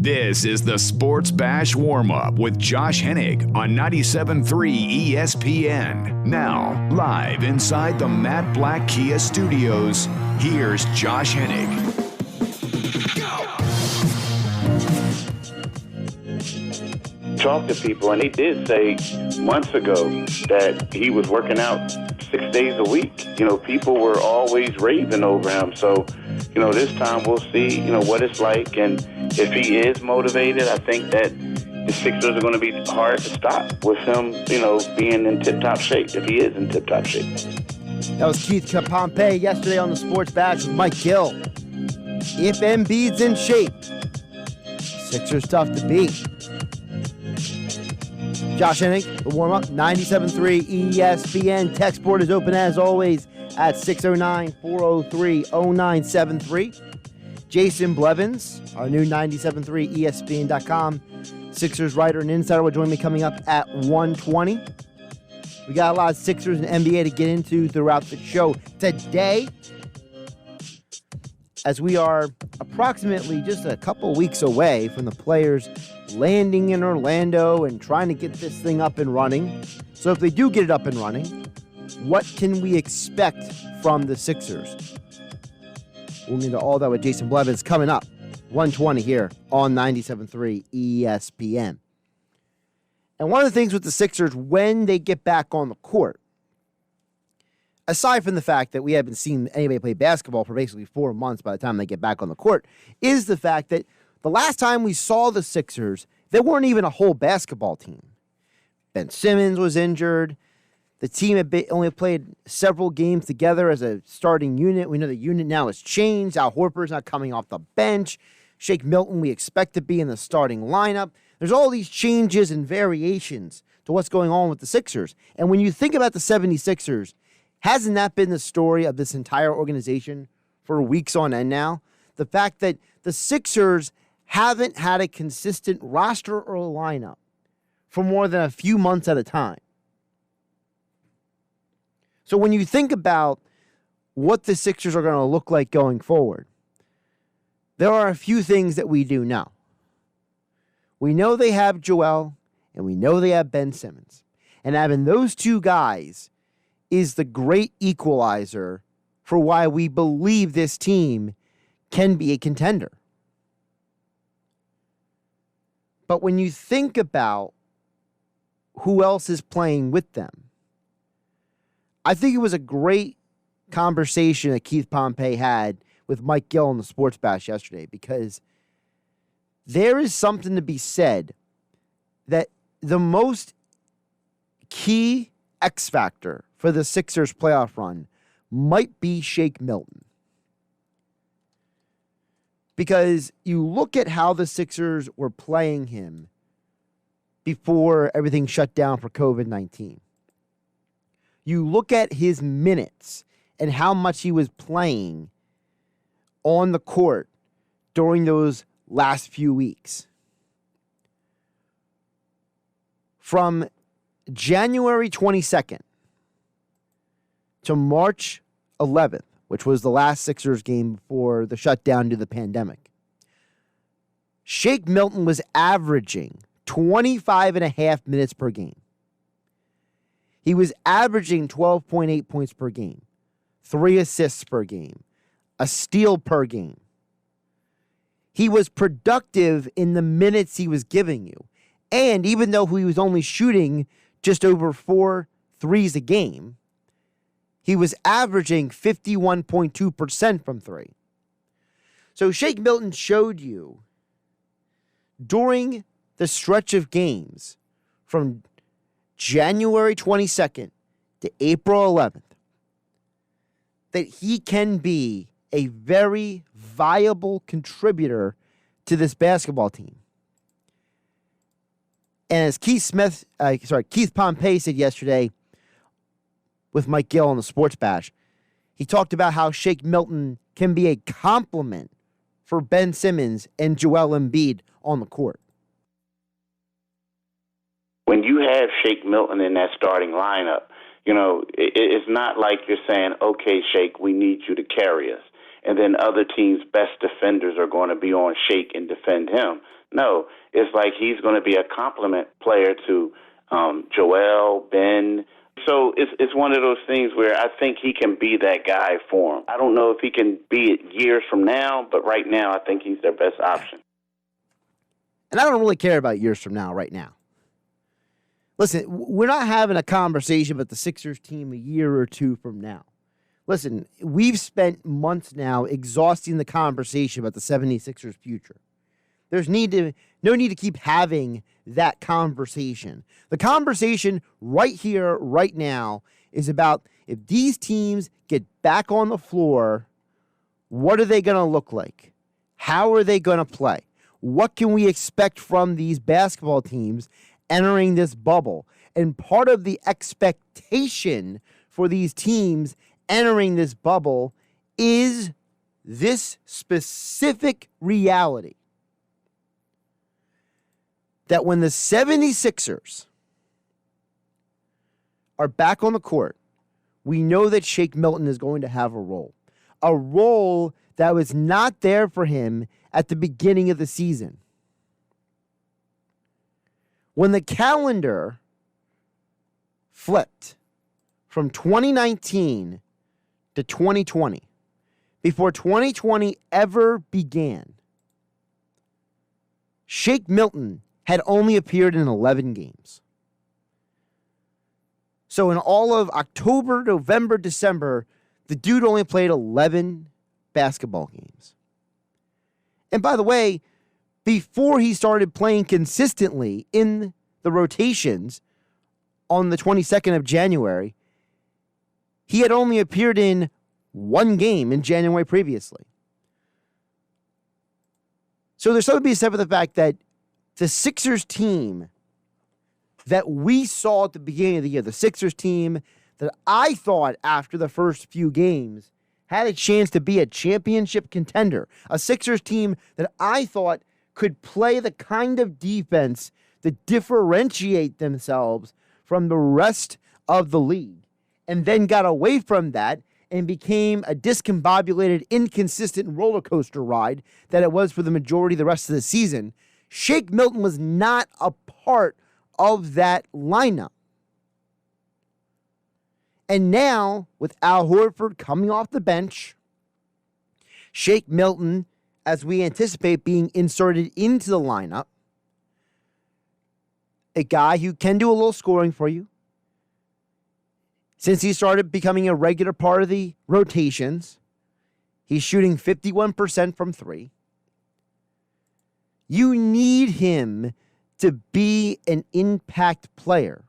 This is the Sports Bash Warm-Up with Josh Hennig on 97.3 ESPN. Now, live inside the Matt Black Kia Studios, here's Josh Hennig. Talk to people, and he did say months ago that he was working out 6 days a week. You know, people were always raving over him. So, you know, this time we'll see, you know, what it's like. And if he is motivated, I think that the Sixers are going to be hard to stop with him, you know, being in tip-top shape, if he is in tip-top shape. That was Keith Pompey yesterday on the Sports Bash with Mike Gill. If Embiid's in shape, Sixers tough to beat. Josh Hennig, the warm-up, 97.3 ESPN. Text board is open as always at 609-403-0973. Jason Blevins, our new 97.3 ESPN.com Sixers writer and insider, will join me coming up at 1:20. We got a lot of Sixers and NBA to get into throughout the show today, as we are approximately just a couple weeks away from the players landing in Orlando and trying to get this thing up and running. So if they do get it up and running, what can we expect from the Sixers? We'll get into all that with Jason Blevins coming up, 1:20 here on 97.3 ESPN. And one of the things with the Sixers, when they get back on the court, aside from the fact that we haven't seen anybody play basketball for basically 4 months by the time they get back on the court, is the fact that the last time we saw the Sixers, they weren't even a whole basketball team. Ben Simmons was injured. The team had only played several games together as a starting unit. We know the unit now has changed. Al Horford's not coming off the bench. Shake Milton, we expect to be in the starting lineup. There's all these changes and variations to what's going on with the Sixers. And when you think about the 76ers, hasn't that been the story of this entire organization for weeks on end now? The fact that the Sixers haven't had a consistent roster or lineup for more than a few months at a time. So when you think about what the Sixers are going to look like going forward, there are a few things that we do know. We know they have Joel, and we know they have Ben Simmons. And having those two guys is the great equalizer for why we believe this team can be a contender. But when you think about who else is playing with them, I think it was a great conversation that Keith Pompey had with Mike Gill on the Sports Bash yesterday, because there is something to be said that the most key X factor for the Sixers playoff run might be Shake Milton. Because you look at how the Sixers were playing him before everything shut down for COVID-19. You look at his minutes and how much he was playing on the court during those last few weeks. From January 22nd to March 11th, which was the last Sixers game before the shutdown due to the pandemic, Shake Milton was averaging 25 and a half minutes per game. He was averaging 12.8 points per game, 3 assists per game, a steal per game. He was productive in the minutes he was giving you. And even though he was only shooting just over 4 threes a game, he was averaging 51.2% from three. So Shake Milton showed you during the stretch of games from January 22nd to April 11th that he can be a very viable contributor to this basketball team. And as Keith Pompey said yesterday with Mike Gill on the Sports Bash, he talked about how Shake Milton can be a complement for Ben Simmons and Joel Embiid on the court. When you have Shake Milton in that starting lineup, you know, it's not like you're saying, okay, Shake, we need you to carry us. and then other teams' best defenders are going to be on Shake and defend him. No, it's like he's going to be a complement player to Joel, Ben. So it's one of those things where I think he can be that guy for him. I don't know if he can be it years from now, but right now I think he's their best option. And I don't really care about years from now, right now. Listen, we're not having a conversation about the Sixers team a year or two from now. Listen, we've spent months now exhausting the conversation about the 76ers' future. There's no need to keep having that conversation. The conversation right here, right now, is about if these teams get back on the floor, what are they going to look like? How are they going to play? What can we expect from these basketball teams entering this bubble? And part of the expectation for these teams entering this bubble is this specific reality that when the 76ers are back on the court, we know that Shake Milton is going to have a role that was not there for him at the beginning of the season. When the calendar flipped from 2019 to 2020, before 2020 ever began, Shake Milton had only appeared in 11 games. So in all of October, November, December, the dude only played 11 basketball games. And by the way, before he started playing consistently in the rotations on the 22nd of January, he had only appeared in one game in January previously. So there's something to be said for the fact that the Sixers team that we saw at the beginning of the year, the Sixers team that I thought after the first few games had a chance to be a championship contender, a Sixers team that I thought could play the kind of defense that differentiate themselves from the rest of the league, and then got away from that and became a discombobulated, inconsistent roller coaster ride that it was for the majority of the rest of the season. Shake Milton was not a part of that lineup. And now, with Al Horford coming off the bench, Shake Milton, as we anticipate being inserted into the lineup, a guy who can do a little scoring for you. Since he started becoming a regular part of the rotations, he's shooting 51% from three. You need him to be an impact player.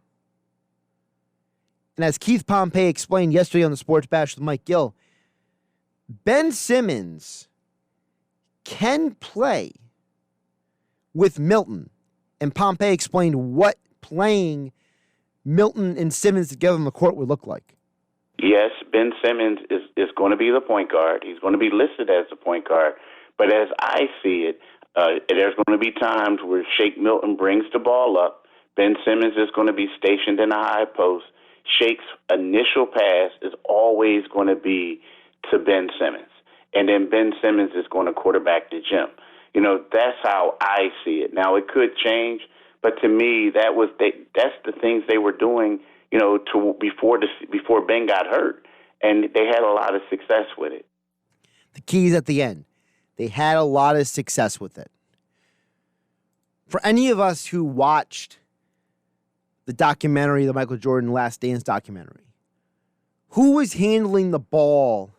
And as Keith Pompey explained yesterday on the Sports Bash with Mike Gill, Ben Simmons can play with Milton. And Pompey explained what playing Milton and Simmons together on the court would look like. Yes, Ben Simmons is going to be the point guard. He's going to be listed as the point guard. But as I see it, there's going to be times where Shake Milton brings the ball up. Ben Simmons is going to be stationed in a high post. Shake's initial pass is always going to be to Ben Simmons. And then Ben Simmons is going to quarterback the gym. You know, that's how I see it. Now, it could change, but to me, that's the things they were doing, you know, before Ben got hurt. And they had a lot of success with it. The key's at the end. They had a lot of success with it. For any of us who watched the documentary, the Michael Jordan Last Dance documentary, who was handling the ball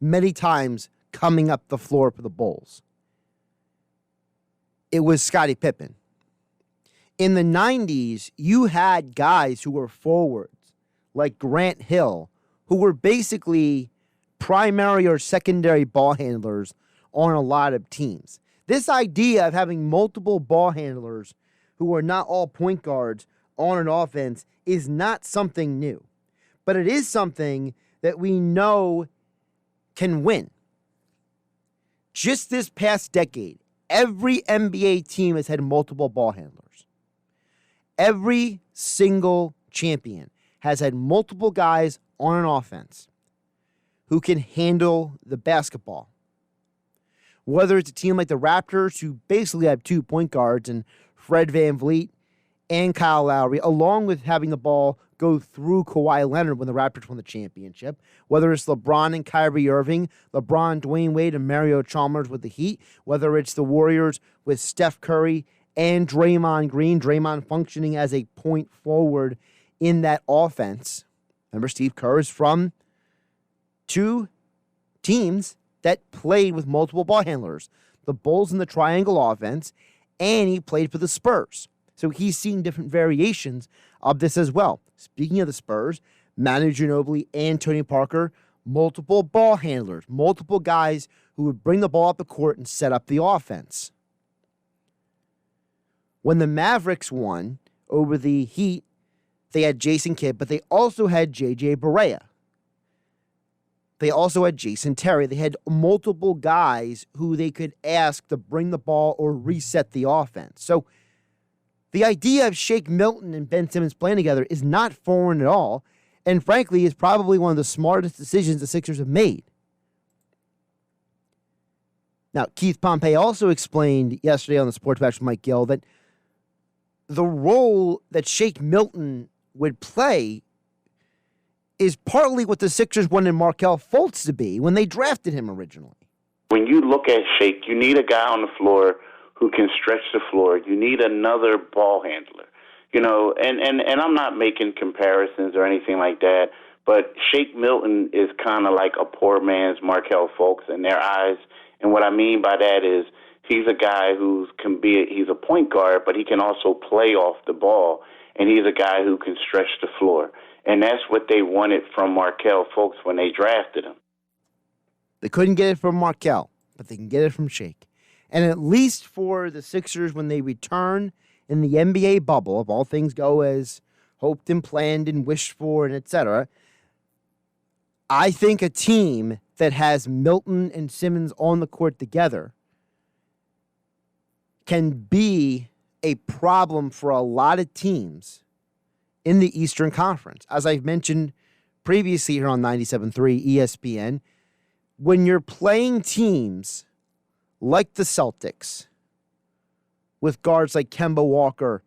many times coming up the floor for the Bulls? It was Scottie Pippen. In the 90s, you had guys who were forwards, like Grant Hill, who were basically primary or secondary ball handlers on a lot of teams. This idea of having multiple ball handlers who are not all point guards on an offense is not something new, but it is something that we know can win. Just this past decade, every NBA team has had multiple ball handlers. Every single champion has had multiple guys on an offense who can handle the basketball. Whether it's a team like the Raptors, who basically have 2 point guards and Fred VanVleet and Kyle Lowry, along with having the ball go through Kawhi Leonard when the Raptors won the championship. Whether it's LeBron and Kyrie Irving, LeBron, Dwayne Wade, and Mario Chalmers with the Heat. Whether it's the Warriors with Steph Curry and Draymond Green, Draymond functioning as a point forward in that offense. Remember, Steve Kerr is from 2 teams that played with multiple ball handlers, the Bulls in the triangle offense, and he played for the Spurs. So he's seen different variations of this as well. Speaking of the Spurs, Manu Ginobili and Tony Parker, multiple ball handlers, multiple guys who would bring the ball up the court and set up the offense. When the Mavericks won over the Heat, they had Jason Kidd, but they also had J.J. Barea. They also had Jason Terry. They had multiple guys who they could ask to bring the ball or reset the offense. So the idea of Shake Milton and Ben Simmons playing together is not foreign at all, and frankly is probably one of the smartest decisions the Sixers have made. Now, Keith Pompey also explained yesterday on the Sports Bash with Mike Gill that the role that Shake Milton would play is partly what the Sixers wanted Markelle Fultz to be when they drafted him originally. When you look at Shake, you need a guy on the floor who can stretch the floor. You need another ball handler. And I'm not making comparisons or anything like that, but Shake Milton is kind of like a poor man's Markelle Fultz in their eyes. And what I mean by that is he's a guy he's a point guard, but he can also play off the ball, and he's a guy who can stretch the floor. And that's what they wanted from Markelle Fultz when they drafted him. They couldn't get it from Markelle, but they can get it from Shake. And at least for the Sixers, when they return in the NBA bubble, if all things go as hoped and planned and wished for and etc., I think a team that has Milton and Simmons on the court together can be a problem for a lot of teams in the Eastern Conference. As I've mentioned previously here on 97.3 ESPN, when you're playing teams like the Celtics with guards like Kemba Walker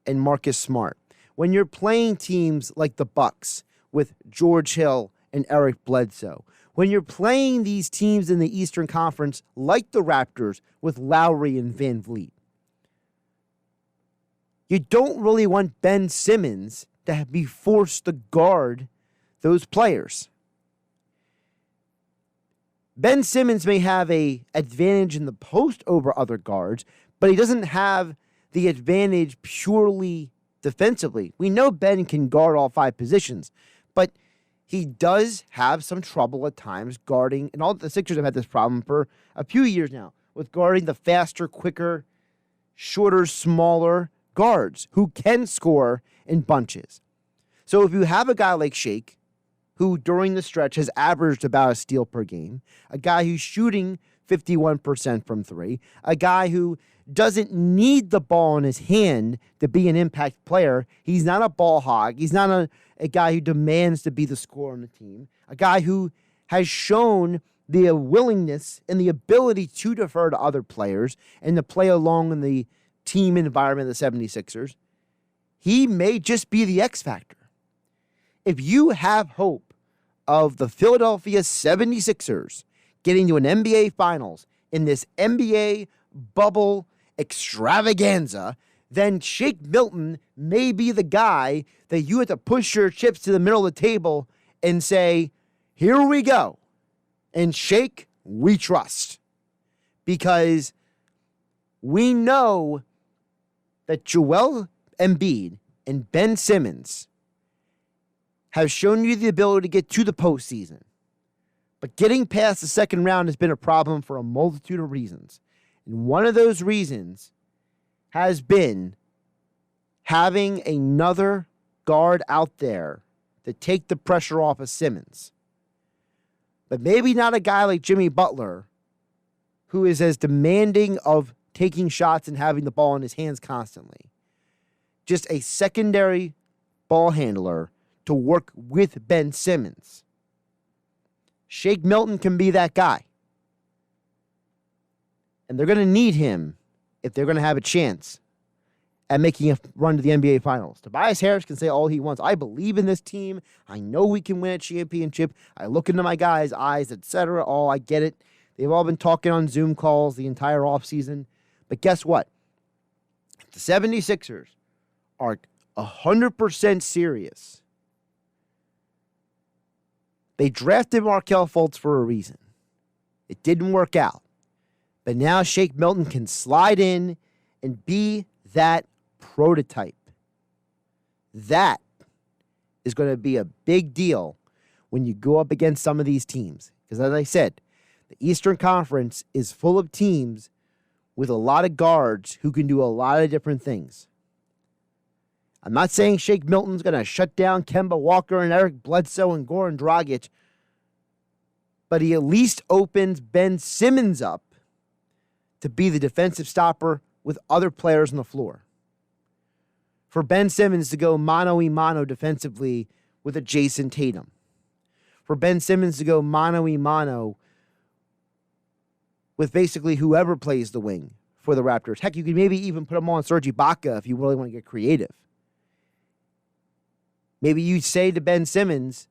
and Marcus Smart, when you're playing teams like the Bucks with George Hill and Eric Bledsoe, when you're playing these teams in the Eastern Conference like the Raptors with Lowry and VanVleet, you don't really want Ben Simmons to be forced to guard those players. Ben Simmons may have an advantage in the post over other guards, but he doesn't have the advantage purely defensively. We know Ben can guard all 5 positions, but he does have some trouble at times guarding, and all the Sixers have had this problem for a few years now, with guarding the faster, quicker, shorter, smaller guards who can score in bunches. So if you have a guy like Shake, who during the stretch has averaged about a steal per game, a guy who's shooting 51% from 3, a guy who doesn't need the ball in his hand to be an impact player. He's not a ball hog. He's not a guy who demands to be the scorer on the team, a guy who has shown the willingness and the ability to defer to other players and to play along in the team environment of the 76ers. He may just be the X factor. If you have hope of the Philadelphia 76ers getting to an NBA Finals in this NBA bubble extravaganza, then Shake Milton may be the guy that you have to push your chips to the middle of the table and say, here we go. And Shake, we trust. Because we know that Joel Embiid and Ben Simmons have shown you the ability to get to the postseason. But getting past the second round has been a problem for a multitude of reasons. And one of those reasons has been having another guard out there to take the pressure off of Simmons. But maybe not a guy like Jimmy Butler, who is as demanding of taking shots and having the ball in his hands constantly. Just a secondary ball handler to work with Ben Simmons. Shake Milton can be that guy. And they're going to need him if they're going to have a chance at making a run to the NBA Finals. Tobias Harris can say all he wants. I believe in this team. I know we can win a championship. I look into my guys' eyes, etc. Oh, I get it. They've all been talking on Zoom calls the entire offseason. But guess what? If the 76ers are 100% serious, they drafted Markelle Fultz for a reason. It didn't work out. But now Shake Milton can slide in and be that prototype. That is going to be a big deal when you go up against some of these teams. Because as I said, the Eastern Conference is full of teams with a lot of guards who can do a lot of different things. I'm not saying Shake Milton's going to shut down Kemba Walker and Eric Bledsoe and Goran Dragic, but he at least opens Ben Simmons up to be the defensive stopper with other players on the floor. For Ben Simmons to go mano-a-mano defensively with a Jason Tatum. For Ben Simmons to go mano-a-mano with basically whoever plays the wing for the Raptors. Heck, you could maybe even put him on Serge Ibaka if you really want to get creative. Maybe you say to Ben Simmons,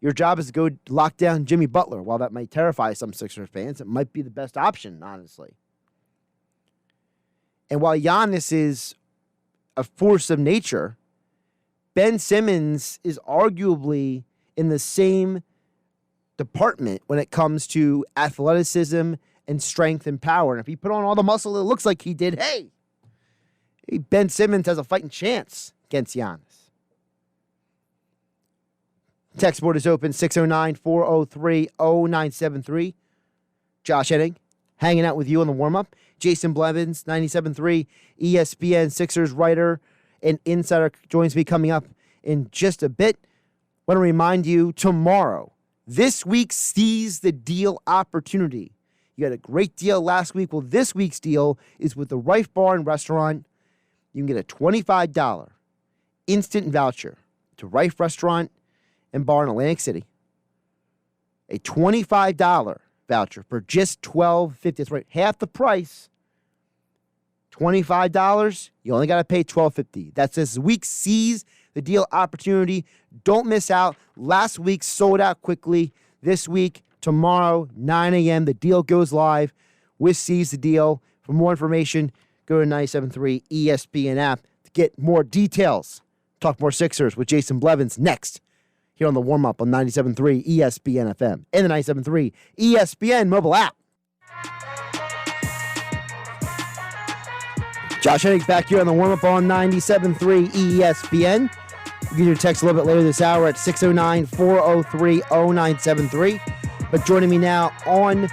your job is to go lock down Jimmy Butler. While that might terrify some Sixers fans, it might be the best option, honestly. And while Giannis is a force of nature, Ben Simmons is arguably in the same department when it comes to athleticism and strength and power. And if he put on all the muscle, it looks like he did. Hey, Ben Simmons has a fighting chance against Giannis. Text board is open, 609-403-0973. Josh Hennig hanging out with you on the warm-up. Jason Blevins, 97.3 ESPN Sixers writer and insider, joins me coming up in just a bit. Want to remind you, tomorrow, this week's Seize the Deal opportunity. You had a great deal last week. Well, this week's deal is with the Rife Bar and Restaurant. You can get a $25 instant voucher to Rife Restaurant and Bar in Atlantic City. A $25 voucher for just $12.50. That's right, half the price. $25, you only got to pay $12.50. That's this week's Seize the Deal opportunity. Don't miss out. Last week sold out quickly. This week, tomorrow, 9 a.m., the deal goes live with Seize the Deal. For more information, go to 97.3 ESPN app to get more details. Talk more Sixers with Jason Blevins next here on the warm-up on 97.3 ESPN FM and the 97.3 ESPN mobile app. Josh Hennig back here on the warm-up on 97.3 ESPN. You can your text a little bit later this hour at 609-403-0973. But joining me now on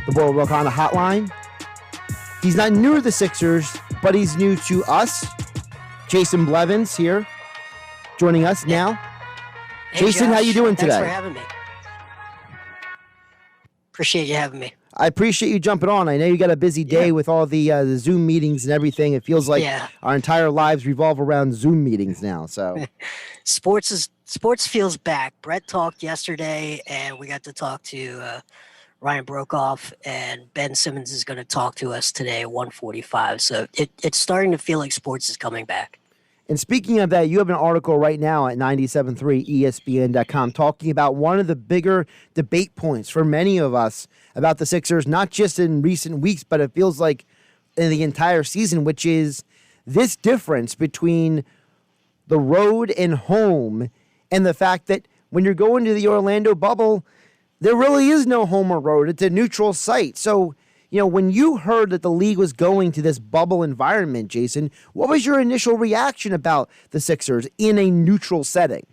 the World Wakanda hotline, he's not new to the Sixers, but he's new to us. Jason Blevins here, joining us now. Hey, Jason, Josh, how you doing today? Thanks for having me. Appreciate you having me. I appreciate you jumping on. I know you got a busy day with all the Zoom meetings and everything. It feels like our entire lives revolve around Zoom meetings now. So, sports feels back. Brett talked yesterday, and we got to talk to Ryan Brokoff, and Ben Simmons is going to talk to us today at 1:45. So it's starting to feel like sports is coming back. And speaking of that, you have an article right now at 973ESPN.com talking about one of the bigger debate points for many of us about the Sixers, not just in recent weeks, but it feels like in the entire season, which is this difference between the road and home and the fact that when you're going to the Orlando bubble, there really is no home or road. It's a neutral site. So, you know, when you heard that the league was going to this bubble environment, Jason, what was your initial reaction about the Sixers in a neutral setting?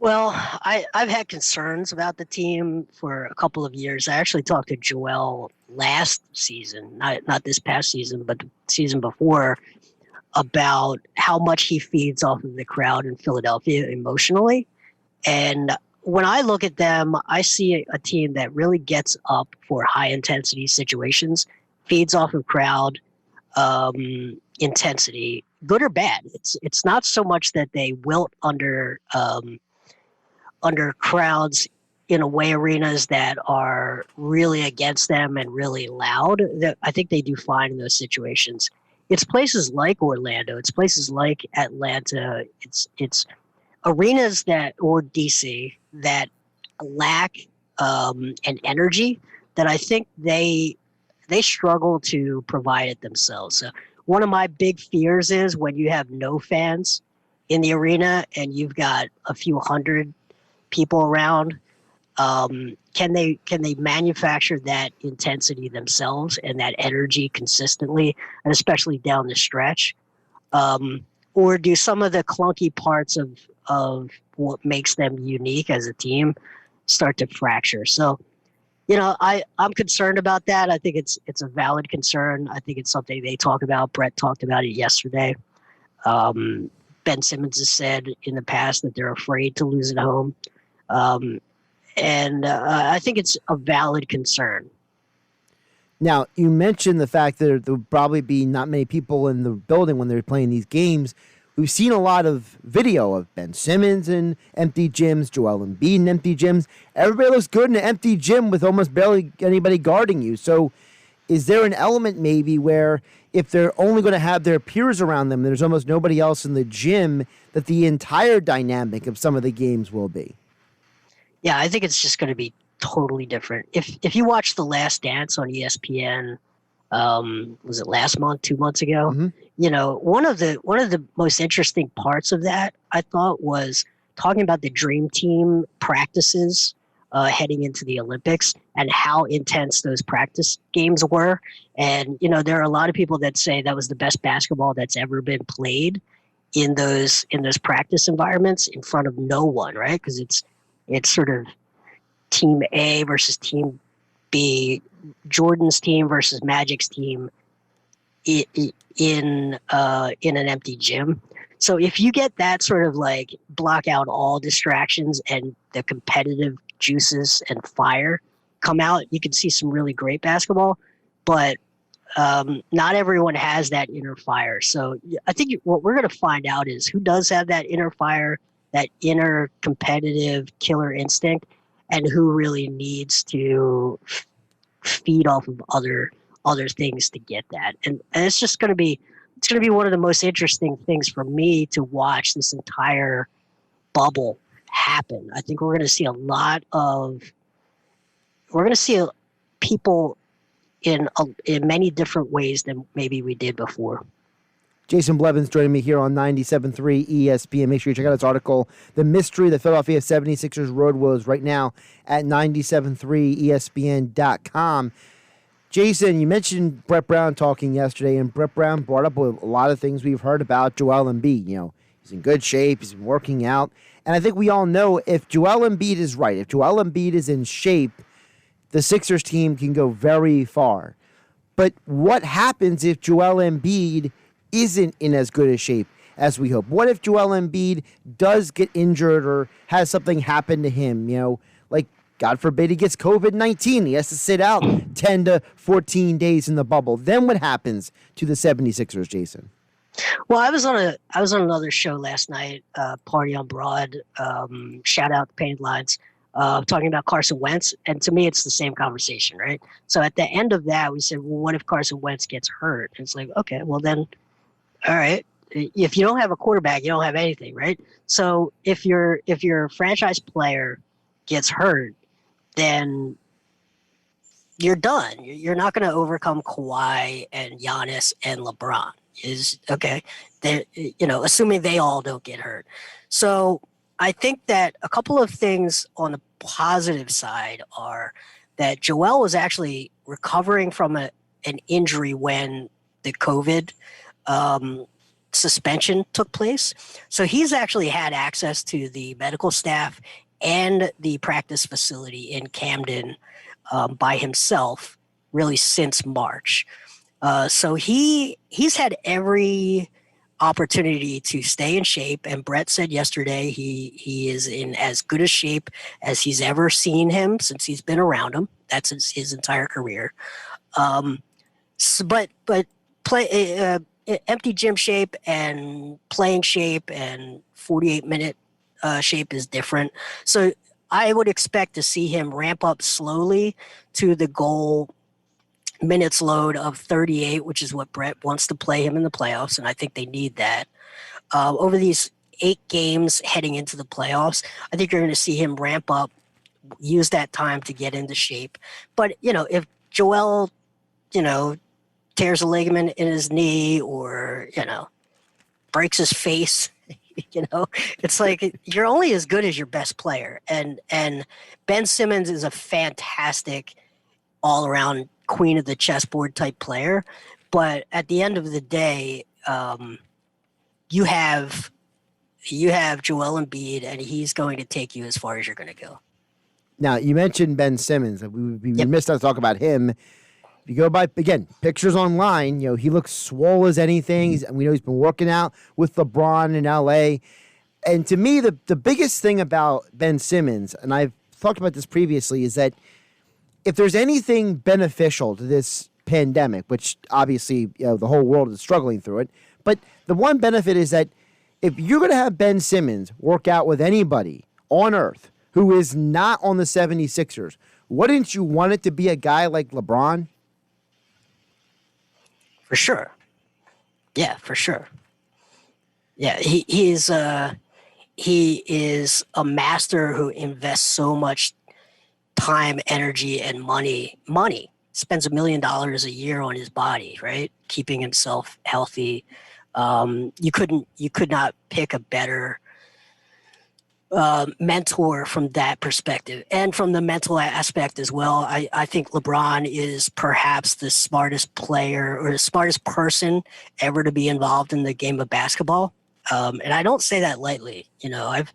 Well, I've had concerns about the team for a couple of years. I actually talked to Joel last season, not this past season, but the season before, about how much he feeds off of the crowd in Philadelphia emotionally. And when I look at them, I see a team that really gets up for high-intensity situations, feeds off of crowd intensity, good or bad. It's not so much that they wilt under under crowds in away arenas that are really against them and really loud, that I think they do fine in those situations. It's places like Orlando, it's places like Atlanta, it's arenas that, or DC, that lack an energy that I think they struggle to provide it themselves. So one of my big fears is when you have no fans in the arena and you've got a few hundred people around, can they manufacture that intensity themselves and that energy consistently, and especially down the stretch? Or do some of the clunky parts of what makes them unique as a team start to fracture? So, I'm concerned about that. I think it's a valid concern. I think it's something they talk about. Brett talked about it yesterday. Ben Simmons has said in the past that they're afraid to lose at home. And I think it's a valid concern. Now, you mentioned the fact that there would probably be not many people in the building when they're playing these games. We've seen a lot of video of Ben Simmons in empty gyms, Joel Embiid in empty gyms. Everybody looks good in an empty gym with almost barely anybody guarding you. So is there an element maybe where if they're only going to have their peers around them, there's almost nobody else in the gym, that the entire dynamic of some of the games will be? Yeah, I think it's just going to be totally different. If you watch The Last Dance on ESPN, was it last month, 2 months ago? Mm-hmm. One of the most interesting parts of that, I thought, was talking about the Dream Team practices heading into the Olympics and how intense those practice games were. And there are a lot of people that say that was the best basketball that's ever been played in those practice environments in front of no one, right? Because it's sort of Team A versus Team B, Jordan's team versus Magic's team in an empty gym. So if you get that sort of like block out all distractions and the competitive juices and fire come out, you can see some really great basketball. But not everyone has that inner fire. So I think what we're going to find out is who does have that inner fire, that inner competitive killer instinct, and who really needs to feed off of other things to get that. And it's just going to be one of the most interesting things for me to watch this entire bubble happen. I think we're going to see people in many different ways than maybe we did before. Jason Blevins joining me here on 97.3 ESPN. Make sure you check out his article, The Mystery of the Philadelphia 76ers Road Woes, right now at 97.3ESPN.com. Jason, you mentioned Brett Brown talking yesterday, and Brett Brown brought up a lot of things we've heard about Joel Embiid. He's in good shape. He's been working out. And I think we all know if Joel Embiid is right, if Joel Embiid is in shape, the Sixers team can go very far. But what happens if Joel Embiid isn't in as good a shape as we hope? What if Joel Embiid does get injured or has something happen to him? Like, God forbid he gets COVID-19. He has to sit out 10 to 14 days in the bubble. Then what happens to the 76ers, Jason? Well, I was on another show last night, Party on Broad, shout out Painted Lines, talking about Carson Wentz. And to me, it's the same conversation, right? So at the end of that, we said, well, what if Carson Wentz gets hurt? And it's like, okay, well then, all right. If you don't have a quarterback, you don't have anything, right? So if your franchise player gets hurt, then you're done. You're not going to overcome Kawhi and Giannis and LeBron. Assuming they all don't get hurt. So I think that a couple of things on the positive side are that Joel was actually recovering from an injury when the COVID suspension took place. So he's actually had access to the medical staff and the practice facility in Camden by himself really since March. So he's had every opportunity to stay in shape. And Brett said yesterday he is in as good a shape as he's ever seen him since he's been around him. That's his entire career. But empty gym shape and playing shape and 48-minute shape is different. So I would expect to see him ramp up slowly to the goal minutes load of 38, which is what Brett wants to play him in the playoffs, and I think they need that. Over these 8 games heading into the playoffs, I think you're going to see him ramp up, use that time to get into shape. But, if Joel, tears a ligament in his knee or, breaks his face, it's like you're only as good as your best player. And Ben Simmons is a fantastic all-around queen of the chessboard type player. But at the end of the day, you have Joel Embiid, and he's going to take you as far as you're going to go. Now, you mentioned Ben Simmons. We missed out to talk about him. If you go by, again, pictures online, he looks swole as anything. We know he's been working out with LeBron in L.A. And to me, the biggest thing about Ben Simmons, and I've talked about this previously, is that if there's anything beneficial to this pandemic, which obviously the whole world is struggling through it, but the one benefit is that if you're going to have Ben Simmons work out with anybody on earth who is not on the 76ers, wouldn't you want it to be a guy like LeBron? For sure. Yeah, for sure. Yeah, he is a master who invests so much time, energy, and money. Spends $1 million a year on his body, right? Keeping himself healthy. You could not pick a better mentor from that perspective, and from the mental aspect as well. I think LeBron is perhaps the smartest player or the smartest person ever to be involved in the game of basketball. And I don't say that lightly. I've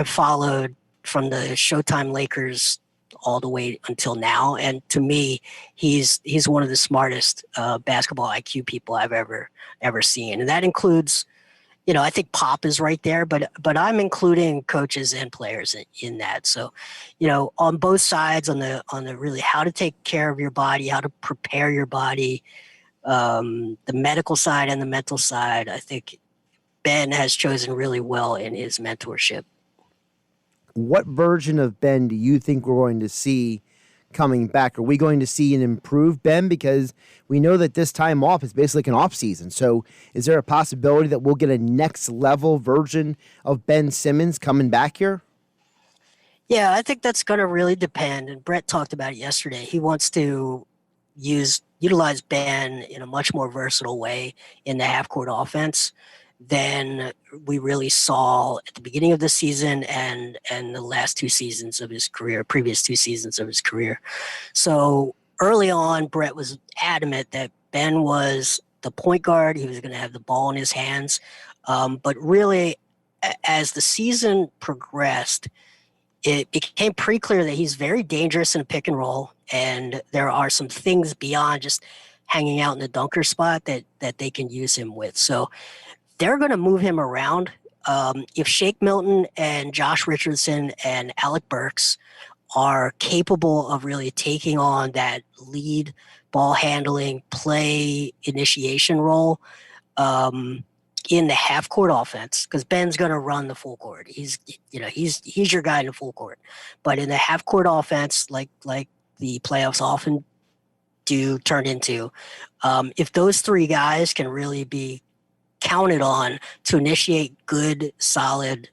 followed from the Showtime Lakers all the way until now, and to me, he's one of the smartest basketball IQ people I've ever seen, and that includes. I think Pop is right there, but I'm including coaches and players in that. So, on both sides, on the really how to take care of your body, how to prepare your body, the medical side and the mental side, I think Ben has chosen really well in his mentorship. What version of Ben do you think we're going to see coming back? Are we going to see an improved Ben? Because we know that this time off is basically like an off season. So is there a possibility that we'll get a next level version of Ben Simmons coming back here? Yeah, I think that's going to really depend. And Brett talked about it yesterday. He wants to utilize Ben in a much more versatile way in the half court offense than we really saw at the beginning of the season and the last 2 seasons of his career, previous 2 seasons of his career. So early on, Brett was adamant that Ben was the point guard. He was going to have the ball in his hands. But really, as the season progressed, it became pretty clear that he's very dangerous in a pick and roll. And there are some things beyond just hanging out in the dunker spot that they can use him with. So they're going to move him around. If Shake Milton and Josh Richardson and Alec Burks are capable of really taking on that lead ball handling, play initiation role in the half court offense, because Ben's going to run the full court. He's your guy in the full court. But in the half court offense, like the playoffs often do turn into, if those 3 guys can really be counted on to initiate good, solid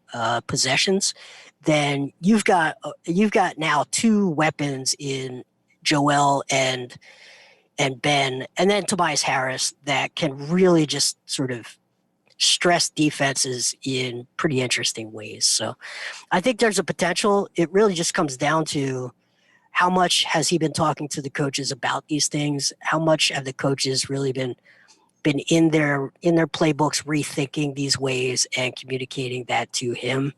possessions, then you've got now 2 weapons in Joel and Ben, and then Tobias Harris that can really just sort of stress defenses in pretty interesting ways. So I think there's a potential. It really just comes down to how much has he been talking to the coaches about these things? How much have the coaches really been in their playbooks rethinking these ways and communicating that to him?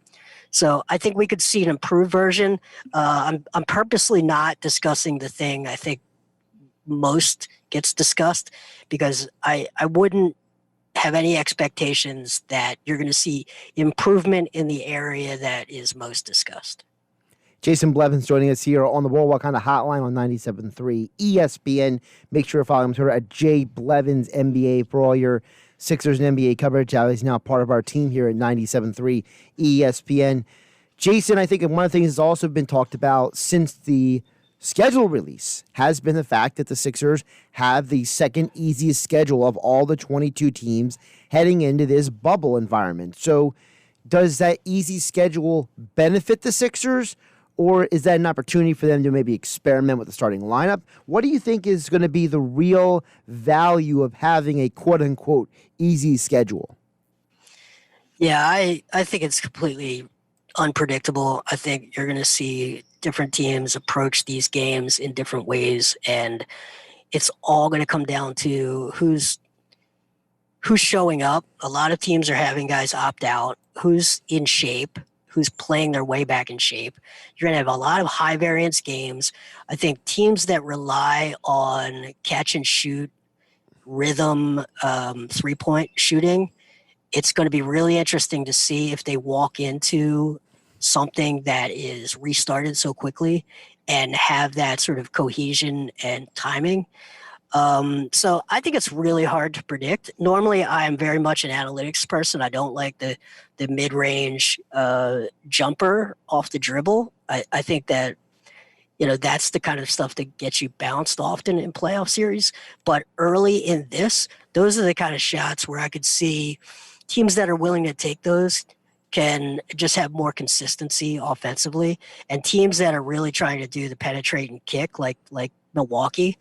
So I think we could see an improved version. I'm purposely not discussing the thing I think most gets discussed, because I wouldn't have any expectations that you're going to see improvement in the area that is most discussed. Jason Blevins joining us here on the Boardwalk on the hotline on 97.3 ESPN. Make sure to follow him on Twitter at JBlevinsNBA for all your Sixers and NBA coverage. He's now part of our team here at 97.3 ESPN. Jason, I think one of the things that's also been talked about since the schedule release has been the fact that the Sixers have the second easiest schedule of all the 22 teams heading into this bubble environment. So does that easy schedule benefit the Sixers, or is that an opportunity for them to maybe experiment with the starting lineup? What do you think is going to be the real value of having a quote-unquote easy schedule? Yeah, I think it's completely unpredictable. I think you're going to see different teams approach these games in different ways, and it's all going to come down to who's showing up. A lot of teams are having guys opt out. Who's in shape? Who's playing their way back in shape? You're going to have a lot of high variance games. I think teams that rely on catch and shoot, rhythm, 3-point shooting, it's going to be really interesting to see if they walk into something that is restarted so quickly and have that sort of cohesion and timing. So I think it's really hard to predict. Normally, I am very much an analytics person. I don't like the mid-range jumper off the dribble. I think that, that's the kind of stuff that gets you bounced often in playoff series. But early in this, those are the kind of shots where I could see teams that are willing to take those can just have more consistency offensively, and teams that are really trying to do the penetrate and kick, like Milwaukee,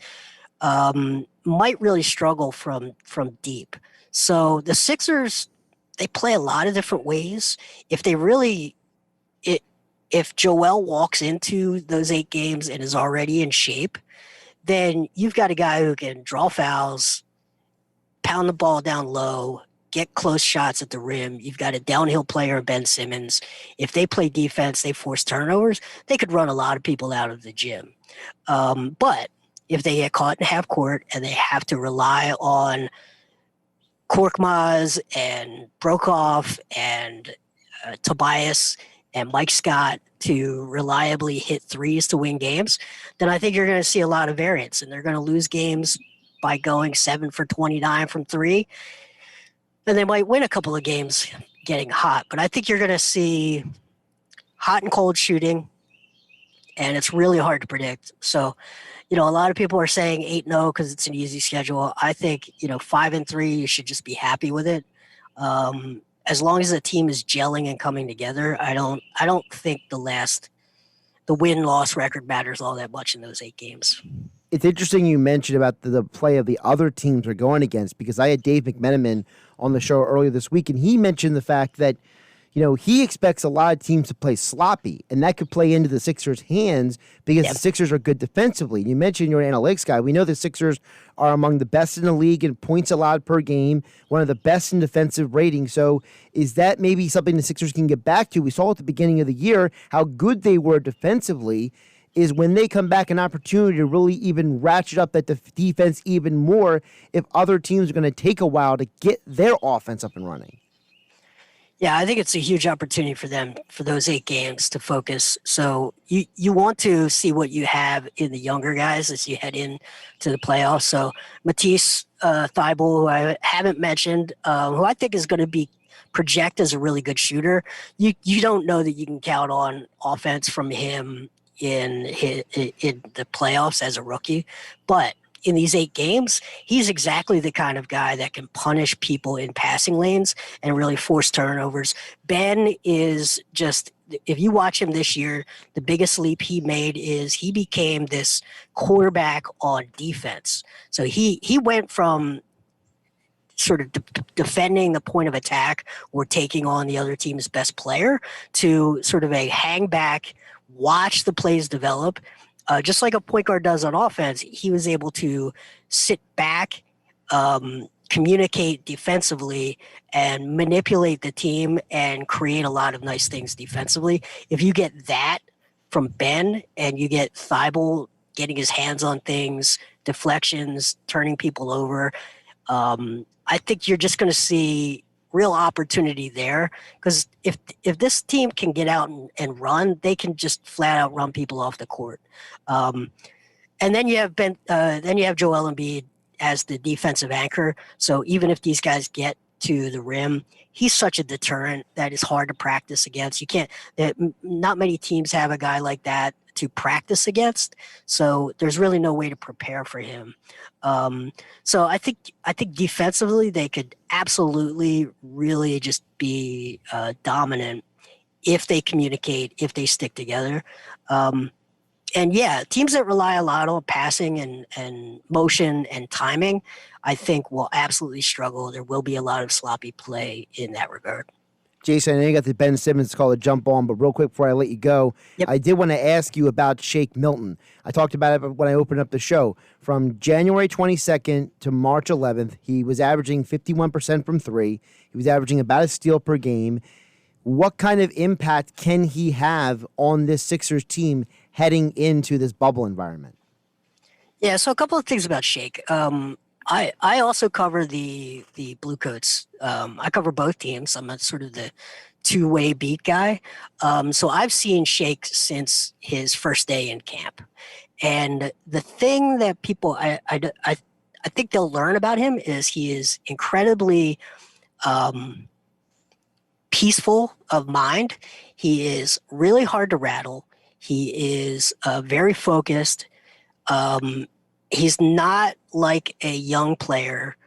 might really struggle from deep. So the Sixers, they play a lot of different ways. If Joel walks into those 8 games and is already in shape, then you've got a guy who can draw fouls, pound the ball down low, get close shots at the rim. You've got a downhill player, Ben Simmons. If they play defense, they force turnovers, they could run a lot of people out of the gym. But if they get caught in half court and they have to rely on Korkmaz and Brokoff and Tobias and Mike Scott to reliably hit threes to win games, then I think you're going to see a lot of variance, and they're going to lose games by going 7 for 29 from 3. And they might win a couple of games getting hot. But I think you're going to see hot and cold shooting, and it's really hard to predict. So, a lot of people are saying 8-0 because it's an easy schedule. I think, 5-3, you should just be happy with it. As long as the team is gelling and coming together, I don't think the win-loss record matters all that much in those 8 games. It's interesting you mentioned about the play of the other teams we're going against, because I had Dave McMenamin on the show earlier this week, and he mentioned the fact that, he expects a lot of teams to play sloppy, and that could play into the Sixers' hands because the Sixers are good defensively. You mentioned you're an analytics guy. We know the Sixers are among the best in the league in points allowed per game, one of the best in defensive rating. So is that maybe something the Sixers can get back to? We saw at the beginning of the year how good they were defensively. Is when they come back an opportunity to really even ratchet up that defense even more if other teams are going to take a while to get their offense up and running. Yeah, I think it's a huge opportunity for them for those 8 games to focus. So you want to see what you have in the younger guys as you head in to the playoffs. So Matisse Thybulle, who I haven't mentioned, who I think is going to be project as a really good shooter. You don't know that you can count on offense from him in the playoffs as a rookie, but in these 8 games, he's exactly the kind of guy that can punish people in passing lanes and really force turnovers. Ben is just, if you watch him this year, the biggest leap he made is he became this quarterback on defense. So he went from sort of defending the point of attack or taking on the other team's best player to sort of a hang back, watch the plays develop. Just like a point guard does on offense, he was able to sit back, communicate defensively, and manipulate the team and create a lot of nice things defensively. If you get that from Ben and you get Thybulle getting his hands on things, deflections, turning people over, I think you're just going to see real opportunity there, because if this team can get out and run, they can just flat out run people off the court. And then you have Joel Embiid as the defensive anchor. So even if these guys get to the rim, he's such a deterrent that is hard to practice against. Not many teams have a guy like that to practice against. So there's really no way to prepare for him. So I think defensively they could absolutely really just be dominant if they communicate, if they stick together. And yeah, teams that rely a lot on passing and motion and timing, I think will absolutely struggle. There will be a lot of sloppy play in that regard. Jason, I know you got the Ben Simmons call a jump on, but real quick before I let you go, Yep. I did want to ask you about Shake Milton. I talked about it when I opened up the show. From January 22nd to March 11th, he was averaging 51% from three. He was averaging about a steal per game. What kind of impact can he have on this Sixers team heading into this bubble environment? Yeah, so a couple of things about Shake. I also cover the Bluecoats. I cover both teams. I'm a sort of the two-way beat guy. So I've seen Shake since his first day in camp. And the thing that people I think they'll learn about him is he is incredibly peaceful of mind. He is really hard to rattle. He is very focused. He's not like a young player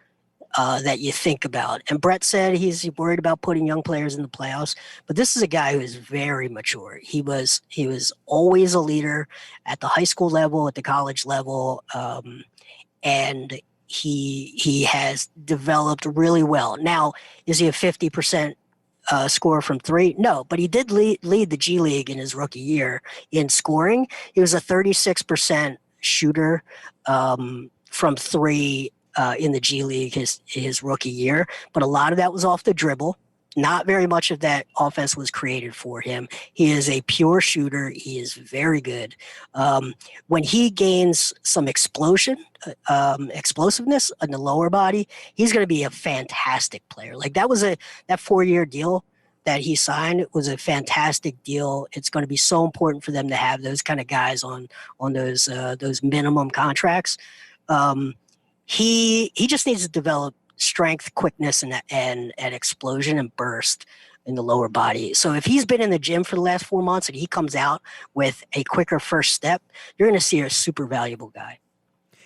that you think about. And Brett said he's worried about putting young players in the playoffs, but this is a guy who is very mature. He was always a leader at the high school level, at the college level, and he has developed really well. Now, is he a 50% scorer from three? No, but he did lead the G League in his rookie year in scoring. He was a 36% shooter from three in the G League his rookie year, but a lot of that was off the dribble. Not very much of that offense was created for him. He is a pure shooter. He is very good. When he gains some explosiveness in the lower body, he's going to be a fantastic player. Like that 4-year deal that he signed was a fantastic deal. It's going to be so important for them to have those kind of guys on those minimum contracts. He just needs to develop strength, quickness, and explosion and burst in the lower body. So if he's been in the gym for the last 4 months and he comes out with a quicker first step, you're going to see a super valuable guy.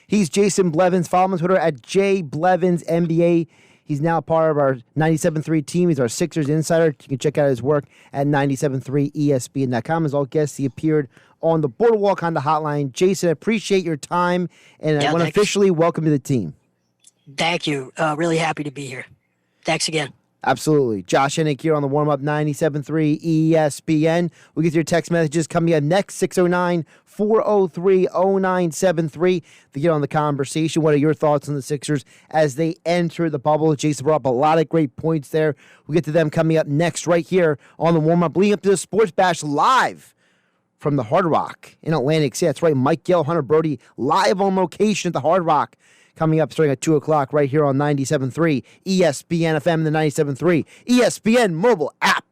He's Jason Blevins. Follow him on Twitter at JBlevinsNBA. He's now part of our 97.3 team. He's our Sixers insider. You can check out his work at 97.3ESPN.com. As all guests, he appeared on the Boardwalk on the hotline. Jason, I appreciate your time, and I want to officially welcome you to the team. Thank you. Really happy to be here. Thanks again. Absolutely. Josh Hennig here on the warm-up 97.3 ESPN. We'll get your text messages coming up next, 609-403-0973 to get on the conversation. What are your thoughts on the Sixers as they enter the bubble? Jason brought up a lot of great points there. We'll get to them coming up next right here on the warm-up, leading up to the Sports Bash live from the Hard Rock in Atlantic City. That's right, Mike Gill, Hunter Brody, live on location at the Hard Rock. Coming up starting at 2 o'clock right here on 97.3 ESPN FM and the 97.3 ESPN mobile app.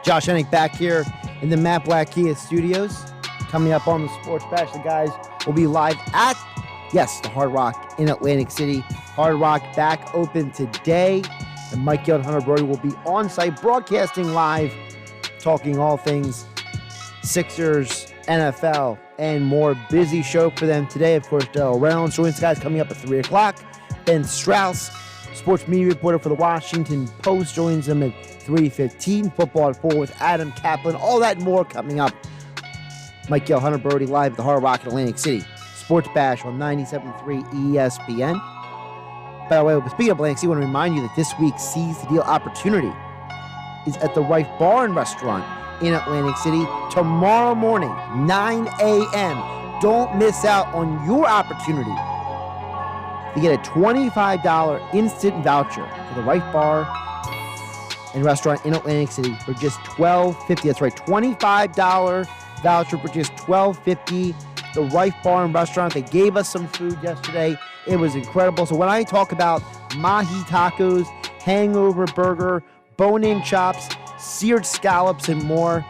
Josh Hennig back here in the Matt Black Kia studios. Coming up on the Sports Bash, the guys will be live at, the Hard Rock in Atlantic City. Hard Rock back open today. And Mike Gill and Hunter Brody will be on site broadcasting live, talking all things Sixers, NFL, and more. Busy show for them today. Of course, Daryl Reynolds joins the guys coming up at 3 o'clock. Ben Strauss, sports media reporter for the Washington Post, joins them at 3:15. Football at 4 with Adam Kaplan. All that and more coming up. Mike Gill, Hunter Brody live at the Hard Rock in Atlantic City. Sports Bash on 97.3 ESPN. By the way, speaking of Atlantic City, I want to remind you that this week's Seize the Deal opportunity is at the Rife Bar and Restaurant in Atlantic City tomorrow morning, 9 a.m. Don't miss out on your opportunity to get a $25 instant voucher for the Rife Bar and Restaurant in Atlantic City for just $12.50. That's right, $25 voucher for just $12.50. The Rife Bar and Restaurant, they gave us some food yesterday. It was incredible. So when I talk about mahi tacos, hangover burger, bone-in chops, seared scallops, and more,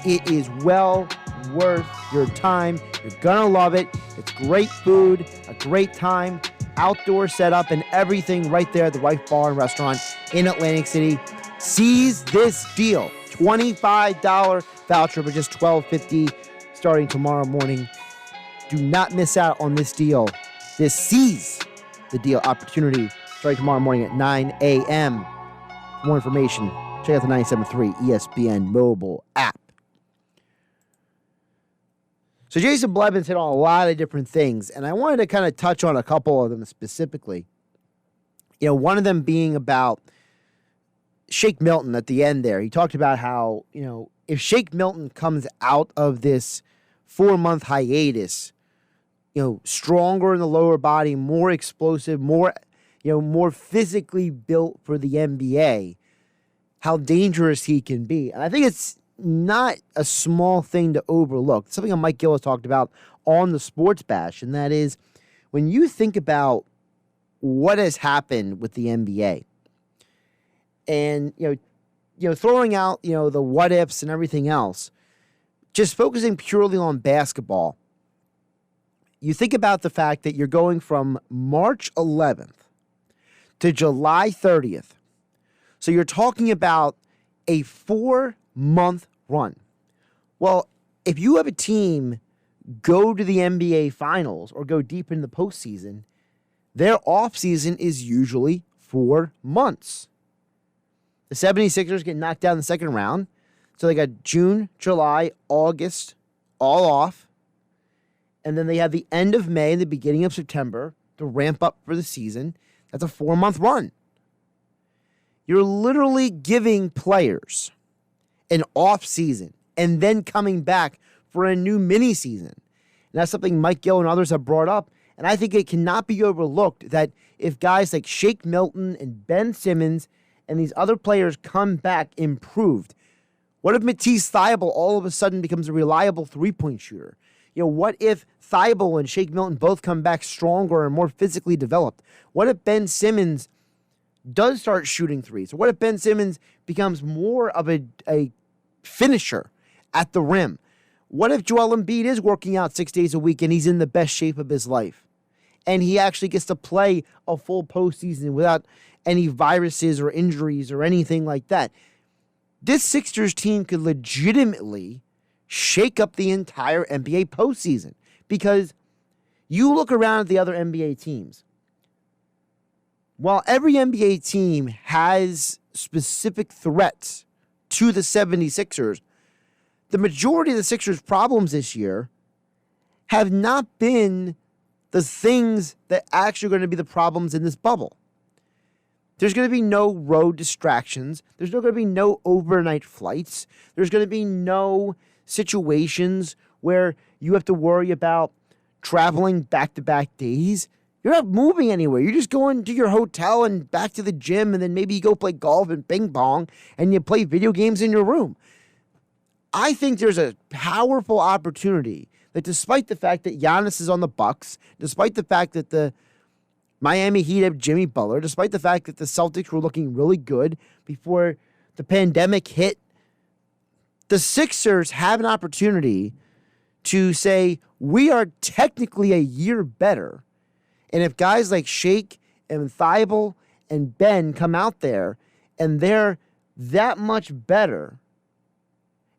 it is well worth your time. You're going to love it. It's great food, a great time, outdoor setup, and everything right there at the Rife Bar and Restaurant in Atlantic City. Seize this deal. $25 voucher for just $12.50 starting tomorrow morning. Do not miss out on this deal. This seize the deal opportunity starting tomorrow morning at 9 a.m. For more information, check out the 97.3 ESPN mobile app. So Jason Blevins hit on a lot of different things, and I wanted to kind of touch on a couple of them specifically. One of them being about Shake Milton at the end there. He talked about how, if Shake Milton comes out of this 4-month hiatus, stronger in the lower body, more explosive, more physically built for the NBA, how dangerous he can be. And I think it's not a small thing to overlook. It's something that Mike Gill has talked about on the Sports Bash, and that is when you think about what has happened with the NBA and, throwing out, the what ifs and everything else, just focusing purely on basketball, you think about the fact that you're going from March 11th to July 30th. So you're talking about a 4-month run. Well, if you have a team go to the NBA Finals or go deep in the postseason, their offseason is usually 4 months. The 76ers get knocked down in the second round. So they got June, July, August, all off. And then they have the end of May and the beginning of September to ramp up for the season. That's a 4-month run. You're literally giving players an off season and then coming back for a new mini season. And that's something Mike Gill and others have brought up. And I think it cannot be overlooked that if guys like Shake Milton and Ben Simmons and these other players come back improved, what if Matisse Thybulle all of a sudden becomes a reliable three-point shooter? What if Thybulle and Shake Milton both come back stronger and more physically developed? What if Ben Simmons does start shooting threes? Or what if Ben Simmons becomes more of a finisher at the rim? What if Joel Embiid is working out 6 days a week and he's in the best shape of his life? And he actually gets to play a full postseason without any viruses or injuries or anything like that. This Sixers team could legitimately shake up the entire NBA postseason, because you look around at the other NBA teams. While every NBA team has specific threats to the 76ers, the majority of the Sixers' problems this year have not been the things that actually are going to be the problems in this bubble. There's going to be no road distractions. There's going to be no overnight flights. There's going to be no situations where you have to worry about traveling back-to-back days. You're not moving anywhere. You're just going to your hotel and back to the gym, and then maybe you go play golf and ping pong, and you play video games in your room. I think there's a powerful opportunity that, despite the fact that Giannis is on the Bucks, despite the fact that the Miami Heat have Jimmy Butler, despite the fact that the Celtics were looking really good before the pandemic hit, the Sixers have an opportunity to say, we are technically a year better. And if guys like Shake and Thybulle and Ben come out there and they're that much better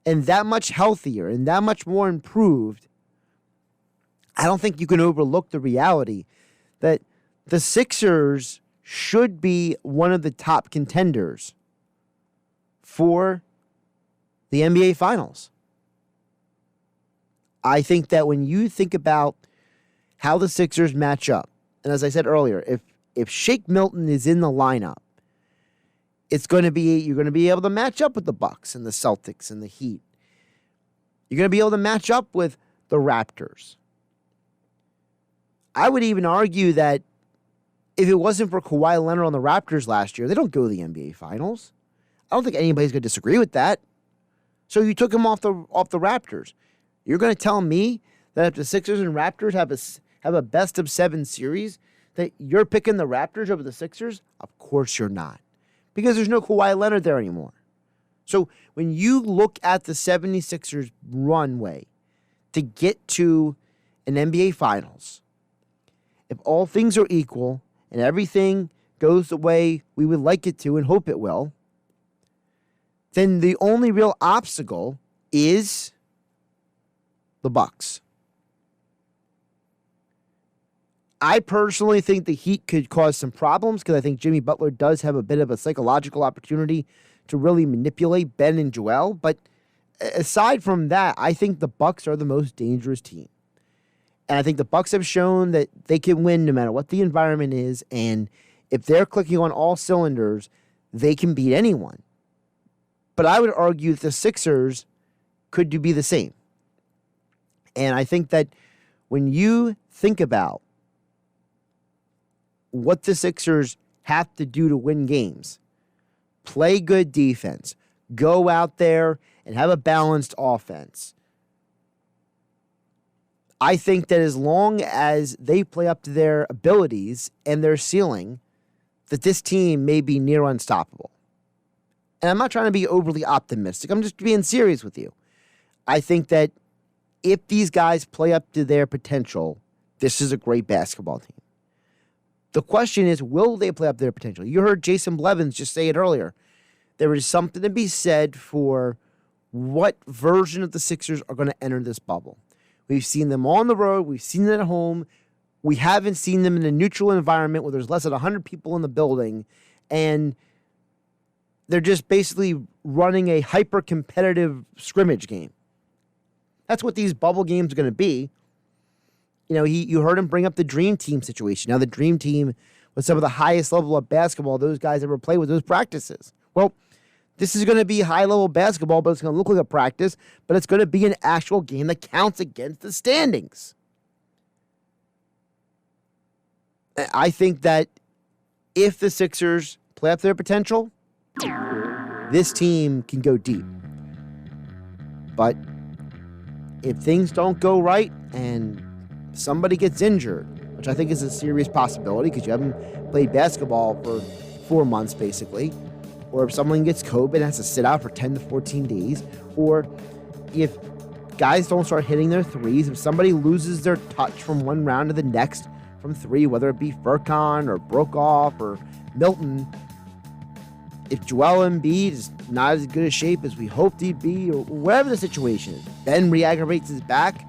and that much healthier and that much more improved, I don't think you can overlook the reality that the Sixers should be one of the top contenders for the NBA Finals. I think that when you think about how the Sixers match up, and as I said earlier, if Shake Milton is in the lineup, you're going to be able to match up with the Bucks and the Celtics and the Heat. You're going to be able to match up with the Raptors. I would even argue that if it wasn't for Kawhi Leonard on the Raptors last year, they don't go to the NBA Finals. I don't think anybody's going to disagree with that. So you took him off the Raptors. You're going to tell me that if the Sixers and Raptors have a best-of-7 series, that you're picking the Raptors over the Sixers? Of course you're not, because there's no Kawhi Leonard there anymore. So when you look at the 76ers runway to get to an NBA Finals, if all things are equal and everything goes the way we would like it to and hope it will, then the only real obstacle is the Bucks. I personally think the Heat could cause some problems because I think Jimmy Butler does have a bit of a psychological opportunity to really manipulate Ben and Joel. But aside from that, I think the Bucks are the most dangerous team. And I think the Bucks have shown that they can win no matter what the environment is. And if they're clicking on all cylinders, they can beat anyone. But I would argue that the Sixers could be the same. And I think that when you think about what the Sixers have to do to win games, play good defense, go out there and have a balanced offense, I think that as long as they play up to their abilities and their ceiling, that this team may be near unstoppable. And I'm not trying to be overly optimistic. I'm just being serious with you. I think that if these guys play up to their potential, this is a great basketball team. The question is, will they play up to their potential? You heard Jason Blevins just say it earlier. There is something to be said for what version of the Sixers are going to enter this bubble. We've seen them on the road. We've seen them at home. We haven't seen them in a neutral environment where there's less than 100 people in the building, and they're just basically running a hyper-competitive scrimmage game. That's what these bubble games are going to be. You know, you heard him bring up the Dream Team situation. Now, the Dream Team was some of the highest level of basketball those guys ever played with those practices. Well, this is going to be high-level basketball, but it's going to look like a practice, but it's going to be an actual game that counts against the standings. I think that if the Sixers play up to their potential, this team can go deep. But if things don't go right and somebody gets injured, which I think is a serious possibility because you haven't played basketball for 4 months basically, or if someone gets COVID and has to sit out for 10 to 14 days, or if guys don't start hitting their threes, if somebody loses their touch from one round to the next from three, whether it be Furkan or Brokoff or Milton, if Joel Embiid is not as good a shape as we hoped he'd be, or whatever the situation is, Ben re-aggravates his back,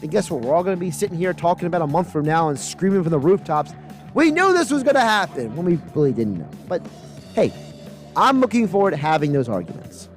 then guess what? We're all going to be sitting here talking about a month from now and screaming from the rooftops, we knew this was going to happen, when we really didn't know. But hey, I'm looking forward to having those arguments.